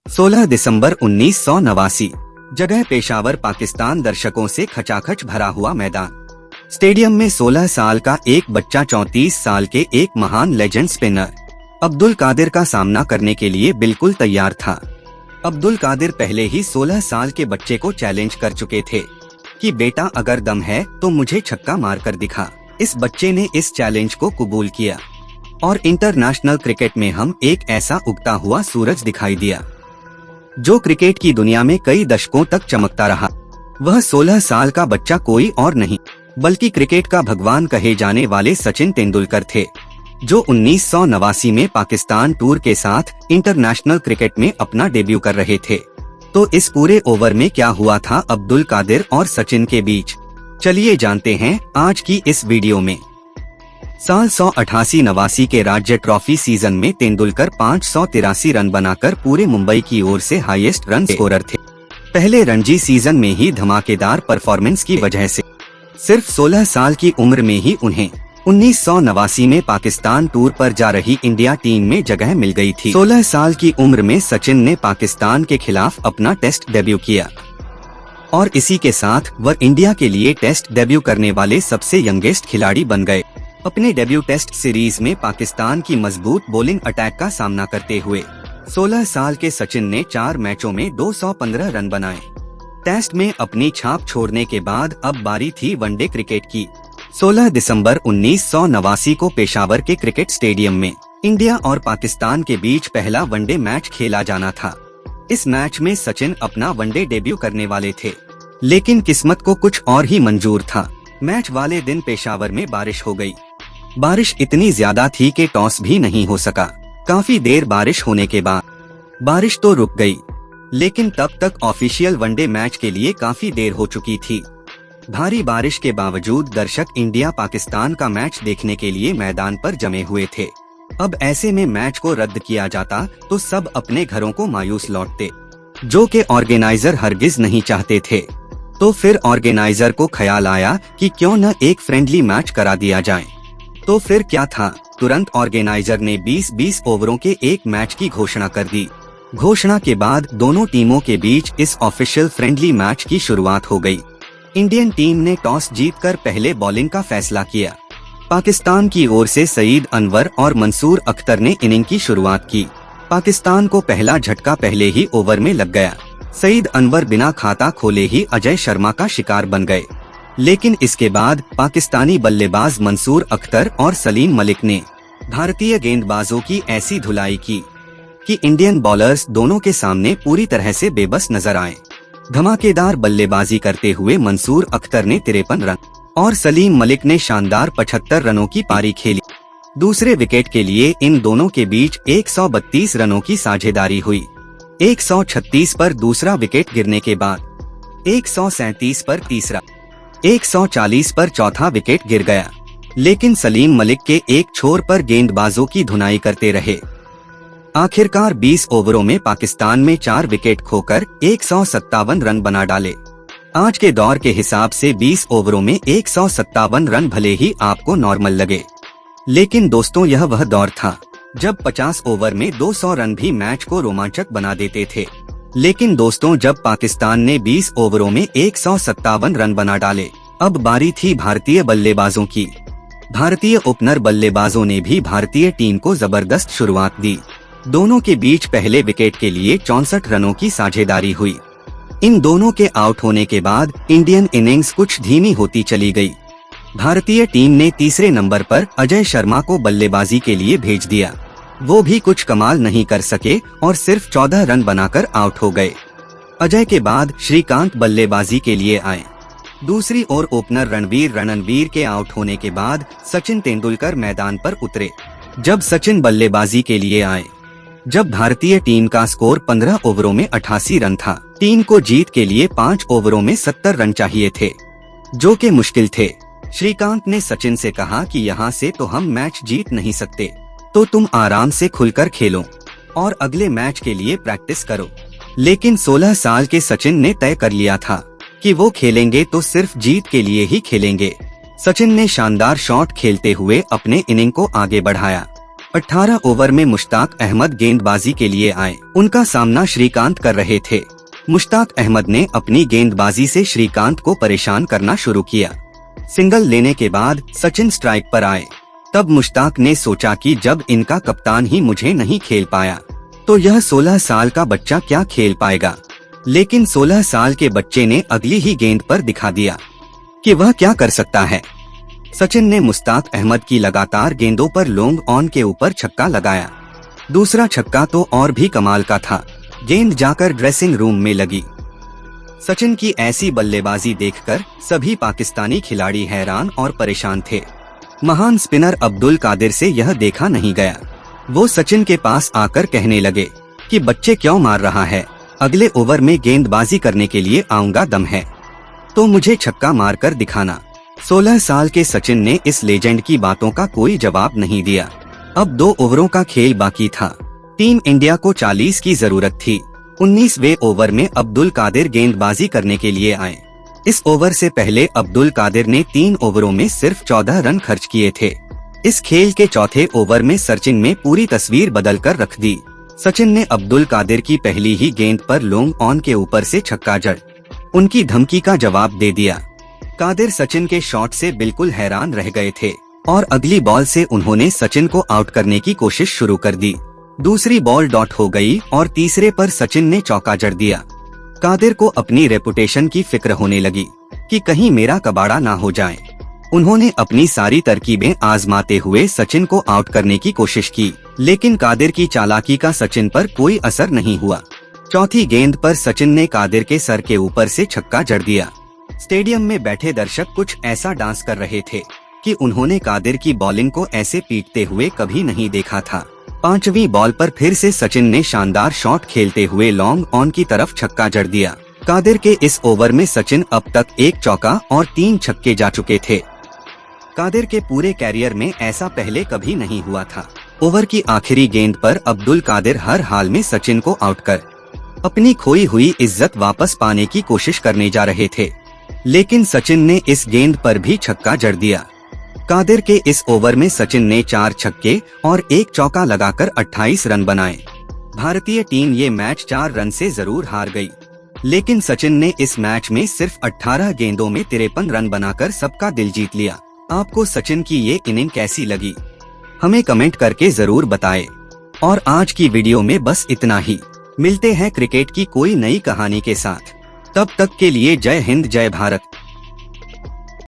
16 दिसंबर 1989। जगह पेशावर, पाकिस्तान। दर्शकों से खचाखच भरा हुआ मैदान। स्टेडियम में 16 साल का एक बच्चा 34 साल के एक महान लेजेंड स्पिनर अब्दुल कादिर का सामना करने के लिए बिल्कुल तैयार था। अब्दुल कादिर पहले ही 16 साल के बच्चे को चैलेंज कर चुके थे कि बेटा अगर दम है तो मुझे छक्का मारकर दिखा। इस बच्चे ने इस चैलेंज को कबूल किया और इंटरनेशनल क्रिकेट में हम एक ऐसा उगता हुआ सूरज दिखाई दिया जो क्रिकेट की दुनिया में कई दशकों तक चमकता रहा। वह 16 साल का बच्चा कोई और नहीं बल्कि क्रिकेट का भगवान कहे जाने वाले सचिन तेंदुलकर थे, जो 1989 में पाकिस्तान टूर के साथ इंटरनेशनल क्रिकेट में अपना डेब्यू कर रहे थे। तो इस पूरे ओवर में क्या हुआ था अब्दुल कादिर और सचिन के बीच, चलिए जानते हैं आज की इस वीडियो में। साल 1988-89 के राज्य ट्रॉफी सीजन में तेंदुलकर 583 रन बनाकर पूरे मुंबई की ओर से हाईएस्ट रन स्कोरर थे। पहले रणजी सीजन में ही धमाकेदार परफॉर्मेंस की वजह से सिर्फ 16 साल की उम्र में ही उन्हें 1989 में पाकिस्तान टूर पर जा रही इंडिया टीम में जगह मिल गई थी। 16 साल की उम्र में सचिन ने पाकिस्तान के खिलाफ अपना टेस्ट डेब्यू किया और इसी के साथ वह इंडिया के लिए टेस्ट डेब्यू करने वाले सबसे यंगेस्ट खिलाड़ी बन गए। अपने डेब्यू टेस्ट सीरीज में पाकिस्तान की मजबूत बॉलिंग अटैक का सामना करते हुए 16 साल के सचिन ने 4 मैचों में 215 रन बनाए। टेस्ट में अपनी छाप छोड़ने के बाद अब बारी थी वनडे क्रिकेट की। 16 दिसंबर 1989 को पेशावर के क्रिकेट स्टेडियम में इंडिया और पाकिस्तान के बीच पहला वनडे मैच खेला जाना था। इस मैच में सचिन अपना वनडे डेब्यू करने वाले थे, लेकिन किस्मत को कुछ और ही मंजूर था। मैच वाले दिन पेशावर में बारिश हो गई। बारिश इतनी ज्यादा थी कि टॉस भी नहीं हो सका। काफी देर बारिश होने के बाद बारिश तो रुक गई, लेकिन तब तक ऑफिशियल वनडे मैच के लिए काफी देर हो चुकी थी। भारी बारिश के बावजूद दर्शक इंडिया पाकिस्तान का मैच देखने के लिए मैदान पर जमे हुए थे। अब ऐसे में मैच को रद्द किया जाता तो सब अपने घरों को मायूस लौटते, जो कि ऑर्गेनाइजर हरगिज नहीं चाहते थे। तो फिर ऑर्गेनाइजर को ख्याल आया कि क्यों न एक फ्रेंडली मैच करा दिया जाए। तो फिर क्या था, तुरंत ऑर्गेनाइजर ने 20-20 ओवरों के एक मैच की घोषणा कर दी। घोषणा के बाद दोनों टीमों के बीच इस ऑफिशियल फ्रेंडली मैच की शुरुआत हो गई। इंडियन टीम ने टॉस जीतकर पहले बॉलिंग का फैसला किया। पाकिस्तान की ओर से सईद अनवर और मंसूर अख्तर ने इनिंग की शुरुआत की। पाकिस्तान को पहला झटका पहले ही ओवर में लग गया। सईद अनवर बिना खाता खोले ही अजय शर्मा का शिकार बन गए, लेकिन इसके बाद पाकिस्तानी बल्लेबाज मंसूर अख्तर और सलीम मलिक ने भारतीय गेंदबाजों की ऐसी धुलाई की कि इंडियन बॉलर्स दोनों के सामने पूरी तरह से बेबस नजर आए। धमाकेदार बल्लेबाजी करते हुए मंसूर अख्तर ने 53 रन और सलीम मलिक ने शानदार 75 रनों की पारी खेली। दूसरे विकेट के लिए इन दोनों के बीच 132 रनों की साझेदारी हुई। 136 पर दूसरा विकेट गिरने के बाद 137 पर तीसरा, 140 पर चौथा विकेट गिर गया, लेकिन सलीम मलिक के एक छोर पर गेंदबाजों की धुनाई करते रहे। आखिरकार 20 ओवरों में पाकिस्तान में 4 विकेट खोकर 157 रन बना डाले। आज के दौर के हिसाब से 20 ओवरों में 157 रन भले ही आपको नॉर्मल लगे, लेकिन दोस्तों यह वह दौर था जब 50 ओवर में 200 रन भी मैच को रोमांचक बना देते थे। लेकिन दोस्तों जब पाकिस्तान ने 20 ओवरों में 157 रन बना डाले, अब बारी थी भारतीय बल्लेबाजों की। भारतीय ओपनर बल्लेबाजों ने भी भारतीय टीम को जबरदस्त शुरुआत दी। दोनों के बीच पहले विकेट के लिए 64 रनों की साझेदारी हुई। इन दोनों के आउट होने के बाद इंडियन इनिंग्स कुछ धीमी होती चली गई। भारतीय टीम ने तीसरे नंबर पर अजय शर्मा को बल्लेबाजी के लिए भेज दिया। वो भी कुछ कमाल नहीं कर सके और सिर्फ 14 रन बनाकर आउट हो गए। अजय के बाद श्रीकांत बल्लेबाजी के लिए आए। दूसरी ओर ओपनर रणवीर के आउट होने के बाद सचिन तेंदुलकर मैदान पर उतरे। जब सचिन बल्लेबाजी के लिए आए, जब भारतीय टीम का स्कोर 15 ओवरों में 88 रन था, टीम को जीत के लिए 5 ओवरों में 70 रन चाहिए थे, जो कि मुश्किल थे। श्रीकांत ने सचिन से कहा कि यहाँ से तो हम मैच जीत नहीं सकते, तो तुम आराम से खुलकर खेलो और अगले मैच के लिए प्रैक्टिस करो। लेकिन 16 साल के सचिन ने तय कर लिया था कि वो खेलेंगे तो सिर्फ जीत के लिए ही खेलेंगे। सचिन ने शानदार शॉट खेलते हुए अपने इनिंग को आगे बढ़ाया। 18 ओवर में मुश्ताक अहमद गेंदबाजी के लिए आए। उनका सामना श्रीकांत कर रहे थे। मुश्ताक अहमद ने अपनी गेंदबाजी से श्रीकांत को परेशान करना शुरू किया। सिंगल लेने के बाद सचिन स्ट्राइक पर आए। तब मुश्ताक ने सोचा कि जब इनका कप्तान ही मुझे नहीं खेल पाया तो यह 16 साल का बच्चा क्या खेल पाएगा। लेकिन 16 साल के बच्चे ने अगली ही गेंद पर दिखा दिया कि वह क्या कर सकता है। सचिन ने मुश्ताक अहमद की लगातार गेंदों पर लॉन्ग ऑन के ऊपर छक्का लगाया। दूसरा छक्का तो और भी कमाल का था, गेंद जाकर ड्रेसिंग रूम में लगी। सचिन की ऐसी बल्लेबाजी देखकर सभी पाकिस्तानी खिलाड़ी हैरान और परेशान थे। महान स्पिनर अब्दुल कादिर से यह देखा नहीं गया। वो सचिन के पास आकर कहने लगे कि बच्चे क्यों मार रहा है, अगले ओवर में गेंदबाजी करने के लिए आऊंगा, दम है तो मुझे छक्का मारकर दिखाना। 16 साल के सचिन ने इस लेजेंड की बातों का कोई जवाब नहीं दिया। अब 2 ओवरों का खेल बाकी था। टीम इंडिया को 40 की जरूरत थी। 19वें ओवर में अब्दुल कादिर गेंदबाजी करने के लिए आए। इस ओवर से पहले अब्दुल कादिर ने 3 ओवरों में सिर्फ 14 रन खर्च किए थे। इस खेल के चौथे ओवर में सचिन ने पूरी तस्वीर बदल कर रख दी। सचिन ने अब्दुल कादिर की पहली ही गेंद पर लॉन्ग ऑन के ऊपर से छक्का जड़ उनकी धमकी का जवाब दे दिया। कादिर सचिन के शॉट से बिल्कुल हैरान रह गए थे और अगली बॉल से उन्होंने सचिन को आउट करने की कोशिश शुरू कर दी। दूसरी बॉल डॉट हो गई और तीसरे पर सचिन ने चौका जड़ दिया। कादिर को अपनी रेपुटेशन की फिक्र होने लगी कि कहीं मेरा कबाड़ा ना हो जाए। उन्होंने अपनी सारी तरकीबें आजमाते हुए सचिन को आउट करने की कोशिश की, लेकिन कादिर की चालाकी का सचिन पर कोई असर नहीं हुआ। चौथी गेंद पर सचिन ने कादिर के सर के ऊपर से छक्का जड़ दिया। स्टेडियम में बैठे दर्शक कुछ ऐसा डांस कर रहे थे कि उन्होंने कादिर की बॉलिंग को ऐसे पीटते हुए कभी नहीं देखा था। 5वीं बॉल पर फिर से सचिन ने शानदार शॉट खेलते हुए लॉन्ग ऑन की तरफ छक्का जड़ दिया। कादिर के इस ओवर में सचिन अब तक 1 चौका और 3 छक्के जा चुके थे। कादिर के पूरे कैरियर में ऐसा पहले कभी नहीं हुआ था। ओवर की आखिरी गेंद पर अब्दुल कादिर हर हाल में सचिन को आउट कर अपनी खोई हुई इज्जत वापस पाने की कोशिश करने जा रहे थे, लेकिन सचिन ने इस गेंद पर भी छक्का जड़ दिया। कादिर के इस ओवर में सचिन ने 4 छक्के और 1 चौका लगाकर 28 रन बनाए। भारतीय टीम ये मैच 4 रन से जरूर हार गई, लेकिन सचिन ने इस मैच में सिर्फ 18 गेंदों में 53 रन बनाकर सबका दिल जीत लिया। आपको सचिन की ये इनिंग कैसी लगी, हमें कमेंट करके जरूर बताएं। और आज की वीडियो में बस इतना ही। मिलते हैं क्रिकेट की कोई नई कहानी के साथ। तब तक के लिए जय हिंद, जय भारत।